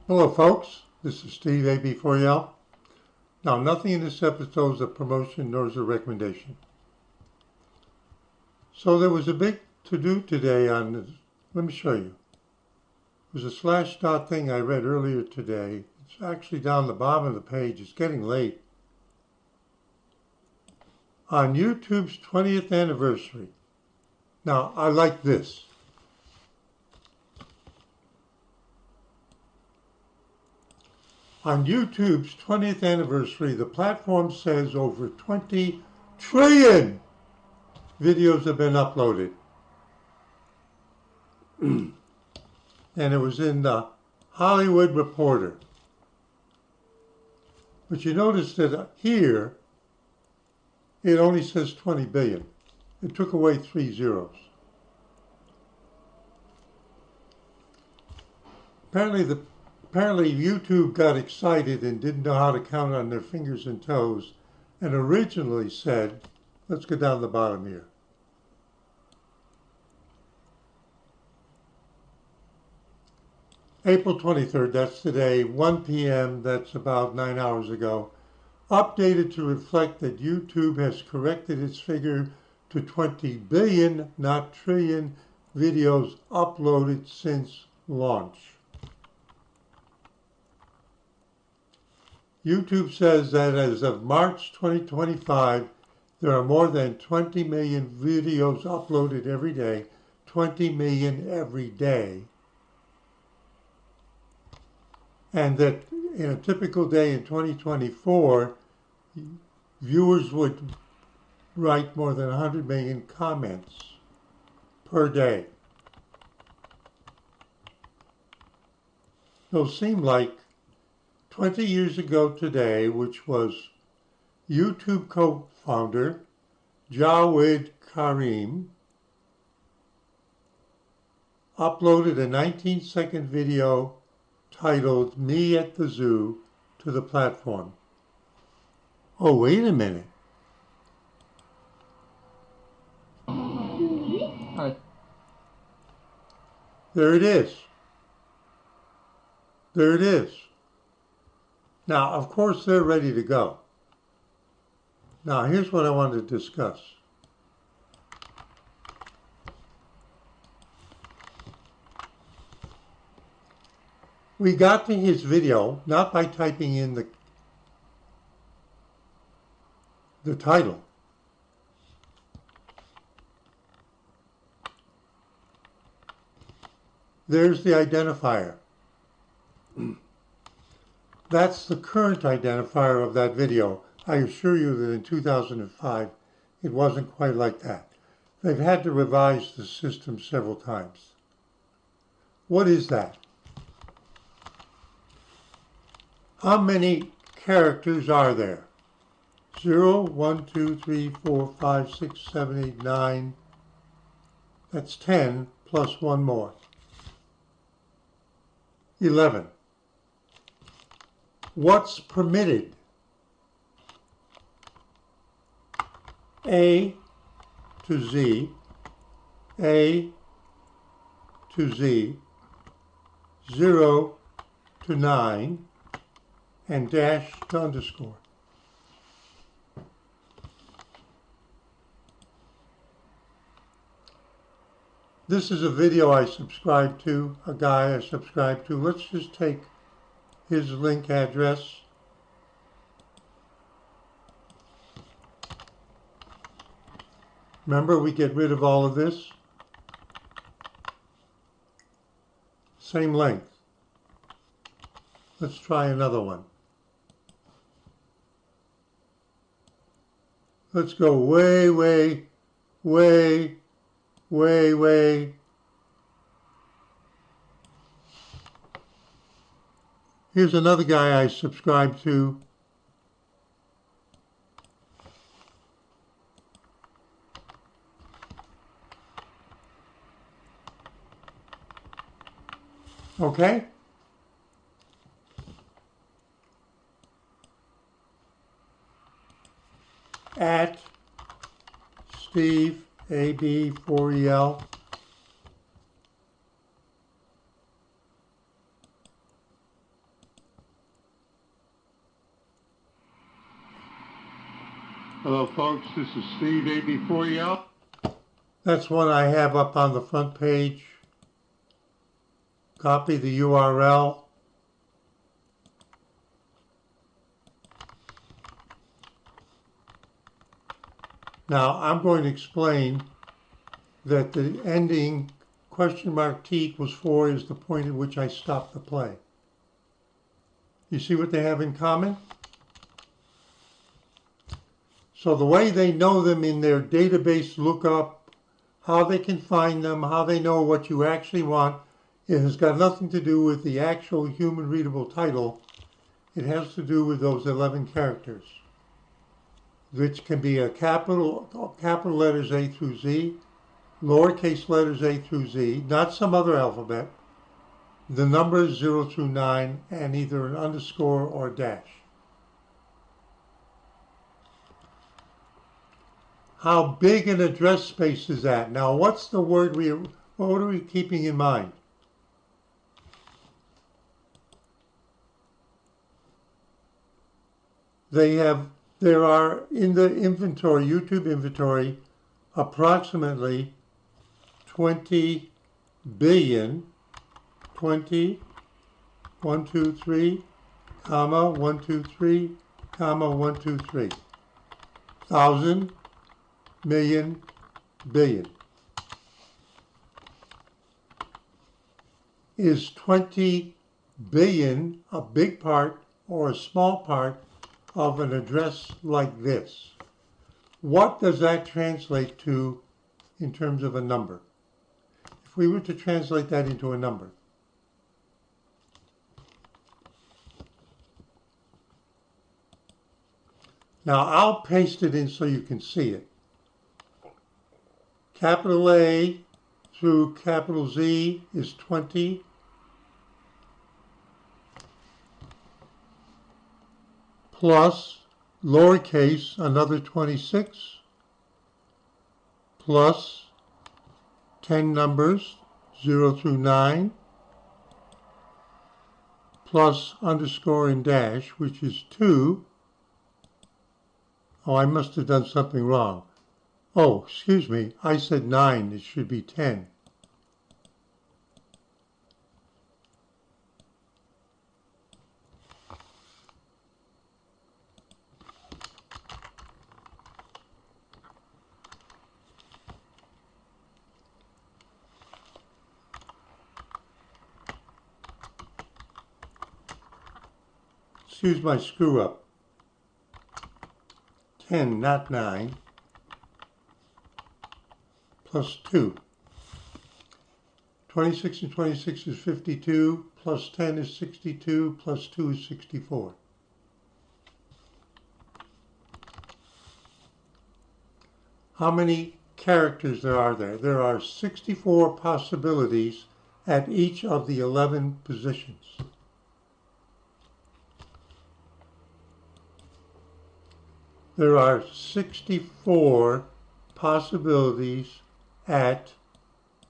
Hello folks, this is Steve AB4L. Now nothing in this episode is a promotion nor is a recommendation. So there was a big to-do today on, let me show you. It was a slash dot thing I read earlier today. It's actually down the bottom of the page, it's getting late. On YouTube's 20th anniversary. Now I like this. On YouTube's 20th anniversary, the platform says over 20 trillion videos have been uploaded. And it was in the Hollywood Reporter. But you notice that here, it only says 20 billion. It took away 3 zeros. Apparently YouTube got excited and didn't know how to count on their fingers and toes and originally said, let's go down the bottom here. April 23rd, that's today, 1 p.m., that's about 9 hours ago, updated to reflect that YouTube has corrected its figure to 20 billion, not trillion, videos uploaded since launch. YouTube says that as of March 2025, there are more than 20 million videos uploaded every day, 20 million every day. And that in a typical day in 2024, viewers would write more than 100 million comments per day. Those seem like 20 years ago today, which was YouTube co-founder Jawed Karim uploaded a 19-second video titled Me at the Zoo to the platform. Oh, wait a minute. Hi. There it is. There it is. Now, of course, they're ready to go. Now, here's what I wanted to discuss. We got to his video not by typing in the title. There's the identifier. That's the current identifier of that video. I assure you that in 2005, it wasn't quite like that. They've had to revise the system several times. What is that? How many characters are there? 0, 1, 2, 3, 4, 5, 6, 7, 8, 9. That's 10 plus one more. 11. What's permitted? A to Z, A to Z, 0 to 9, and dash to underscore. This is a video I subscribe to, a guy I subscribe to. Let's just take his link address. Remember, we get rid of all of this. Same length. Let's try another one. Let's go way, way, way, way, way. Here's another guy I subscribe to. Okay? At Steve AB4EL. Hello folks, this is Steve AB40. That's one I have up on the front page. Copy the URL. Now I'm going to explain that the ending $T=4 is the point at which I stop the play. You see what they have in common? So the way they know them in their database lookup, how they can find them, how they know what you actually want, it has got nothing to do with the actual human readable title. It has to do with those 11 characters, which can be a capital letters A through Z, lowercase letters A through Z, not some other alphabet, the numbers 0 through 9, and either an underscore or dash. How big an address space is that? Now, what's the word what are we keeping in mind? There are in the inventory, YouTube inventory, approximately 20 billion, 20, 1, 2, 3, comma, 1, 2, 3, comma, 1, 2, 3, thousand, million, billion. Is 20 billion a big part or a small part of an address like this? What does that translate to in terms of a number? If we were to translate that into a number, now I'll paste it in so you can see it. Capital A through capital Z is 20. Plus lowercase another 26 plus 10 numbers 0 through 9 plus underscore and dash, which is 2. Oh, I must have done something wrong. Oh, excuse me, I said 9, it should be 10. Excuse my screw up. 10, not 9, plus 2. 26 and 26 is 52, plus 10 is 62, plus 2 is 64. How many characters there are there? There are 64 possibilities at each of the 11 positions. There are 64 possibilities at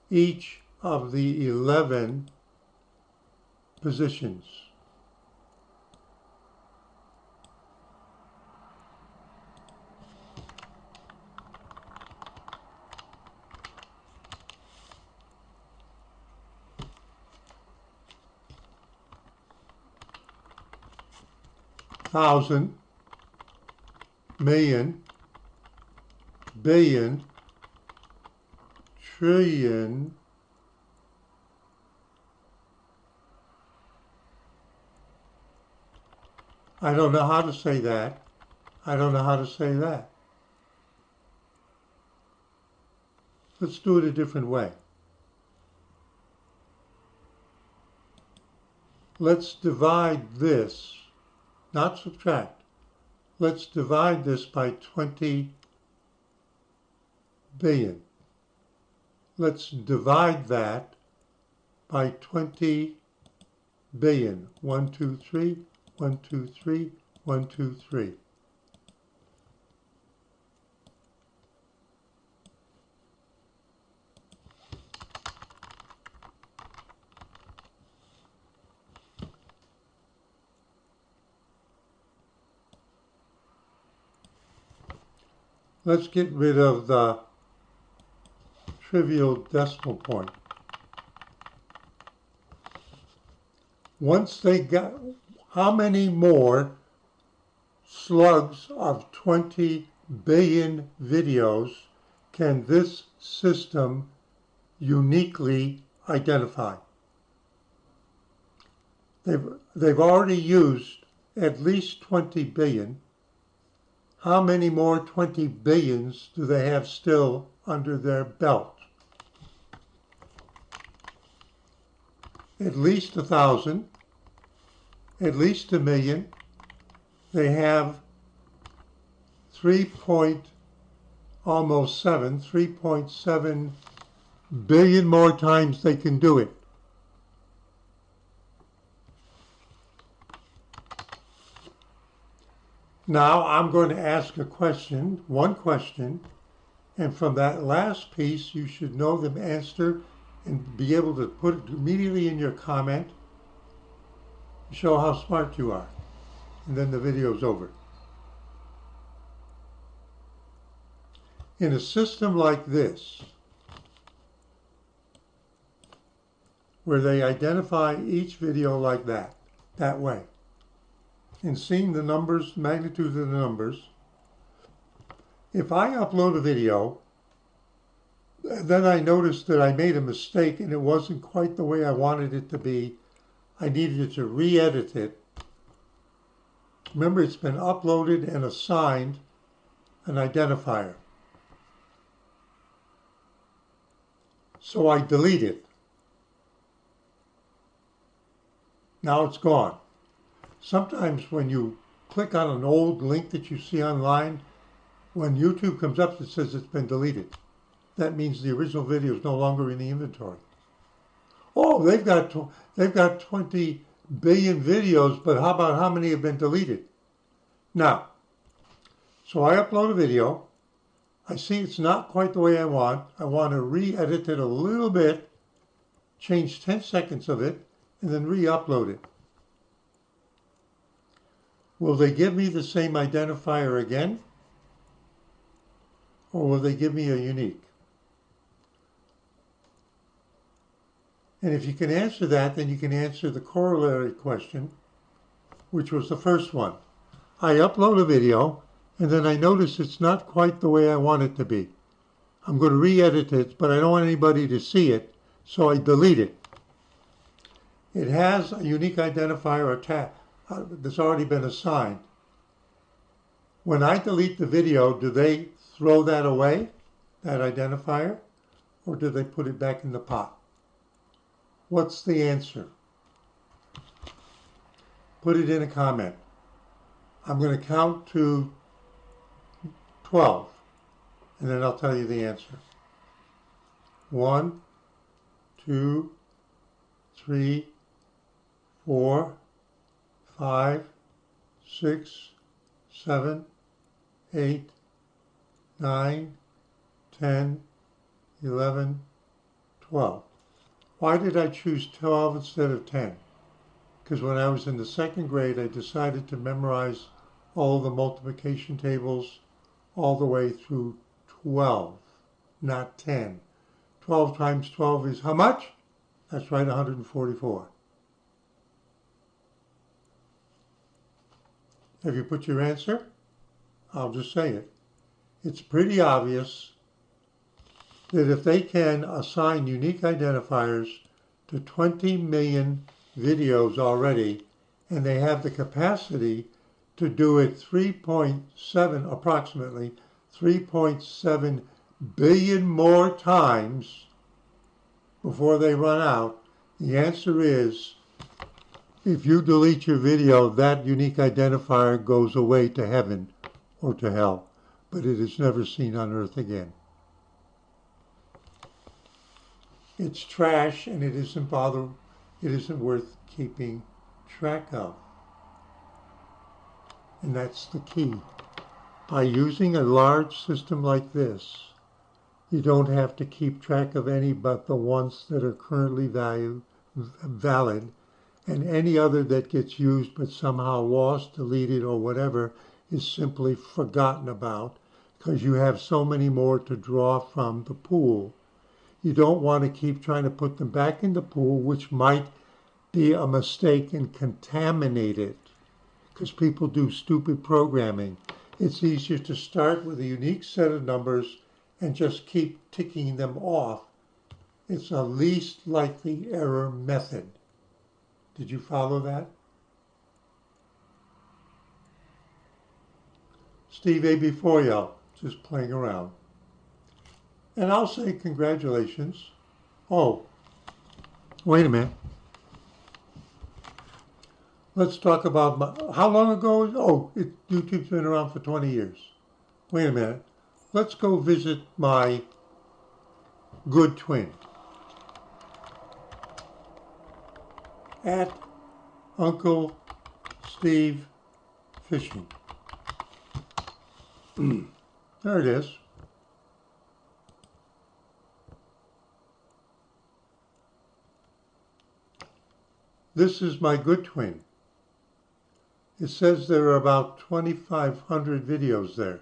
each of the 11 positions. Thousand, million, billion, trillion, I don't know how to say that. I don't know how to say that. Let's do it a different way. Let's divide this, not subtract. Let's divide this by 20 billion. Let's divide that by 20 billion. 1, 2, 3, 1, 2, 3, 1, 2, 3. let's get rid of the trivial decimal point. Once they got, how many more slugs of 20 billion videos can this system uniquely identify? They've already used at least 20 billion. How many more 20 billions do they have still under their belt? At least 1,000, at least 1 million. They have 3.7 billion more times they can do it. Now I'm going to ask a question, one question, and from that last piece you should know the answer and be able to put it immediately in your comment, show how smart you are, and then the video's over. In a system like this, where they identify each video like that way, and seeing the numbers, magnitude of the numbers, if I upload a video, then I noticed that I made a mistake and it wasn't quite the way I wanted it to be, I needed to re-edit it. Remember, it's been uploaded and assigned an identifier. So I delete it. Now it's gone. Sometimes when you click on an old link that you see online, when YouTube comes up, it says it's been deleted. That means the original video is no longer in the inventory. Oh, they've got 20 billion videos, but how about how many have been deleted? Now, so I upload a video. I see it's not quite the way I want. I want to re-edit it a little bit, change 10 seconds of it, and then re-upload it. Will they give me the same identifier again? Or will they give me a unique? And if you can answer that, then you can answer the corollary question, which was the first one. I upload a video, and then I notice it's not quite the way I want it to be. I'm going to re-edit it, but I don't want anybody to see it, so I delete it. It has a unique identifier that's already been assigned. When I delete the video, do they throw that away, that identifier, or do they put it back in the pot? What's the answer? Put it in a comment. I'm going to count to 12, and then I'll tell you the answer. 1, 2, 3, 4, 5, 6, 7, 8, 9, 10, 11, 12. Why did I choose 12 instead of 10? Because when I was in the second grade, I decided to memorize all the multiplication tables all the way through 12, not 10. 12 times 12 is how much? That's right, 144. Have you put your answer? I'll just say it. It's pretty obvious that if they can assign unique identifiers to 20 million videos already, and they have the capacity to do it approximately 3.7 billion more times before they run out, the answer is, if you delete your video, that unique identifier goes away to heaven or to hell, but it is never seen on earth again. It's trash, and it isn't worth keeping track of. And that's the key. By using a large system like this, you don't have to keep track of any but the ones that are currently valid, and any other that gets used but somehow lost, deleted, or whatever is simply forgotten about, because you have so many more to draw from the pool. You don't want to keep trying to put them back in the pool, which might be a mistake and contaminate it, because people do stupid programming. It's easier to start with a unique set of numbers and just keep ticking them off. It's a least likely error method. Did you follow that? Steve A. before you, just playing around. And I'll say congratulations. Oh, wait a minute. Let's talk about how long ago? Oh, YouTube's been around for 20 years. Wait a minute. Let's go visit my good twin at Uncle Steve Fishing. There it is. This is my good twin. It says there are about 2,500 videos there.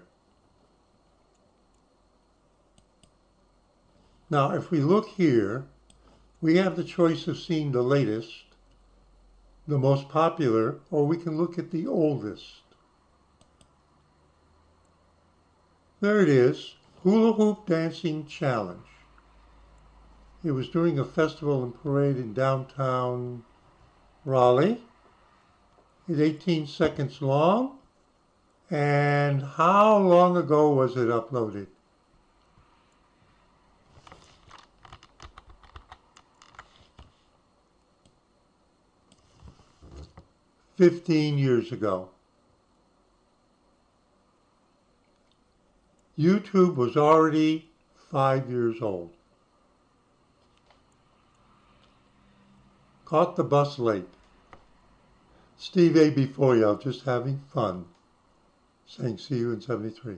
Now, if we look here, we have the choice of seeing the latest, the most popular, or we can look at the oldest. There it is, Hula Hoop Dancing Challenge. It was during a festival and parade in downtown Raleigh. It's 18 seconds long. And how long ago was it uploaded? 15 years ago. YouTube was already 5 years old. Caught the bus late. Steve A. before you, just having fun. Saying see you in 73.